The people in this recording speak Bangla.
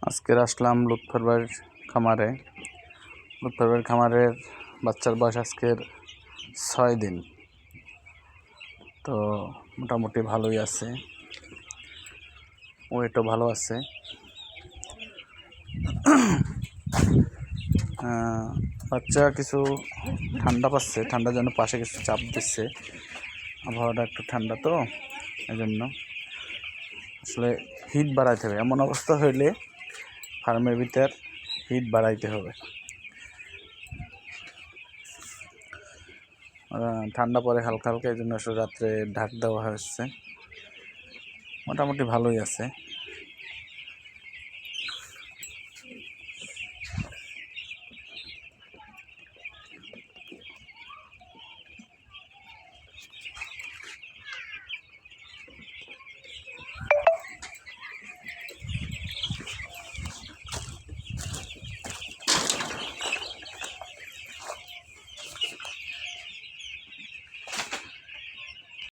আজকে আসলাম লুৎফর ভাইয়ের খামারে। লুৎফর ভাইয়ের খামারের বাচ্চার বয়স আজকের 6 দিন। তো মোটামুটি ভালোই আছে, ওয়েটও ভালো আছে। বাচ্চা কিছু ঠান্ডা পাচ্ছে, ঠান্ডার জন্য পাশে কিছু চাপ দিচ্ছে। আবহাওয়াটা একটু ঠান্ডা, তো এই জন্য আসলে হিট বাড়াইতে হবে। এমন অবস্থা হইলে ফার্মের ভিতর হিট বাড়াইতে হবে। ঠান্ডা পরে হালকা হালকা, এই জন্য আসলে রাত্রে ঢাক দেওয়া হয়েছে। মোটামুটি ভালোই আছে।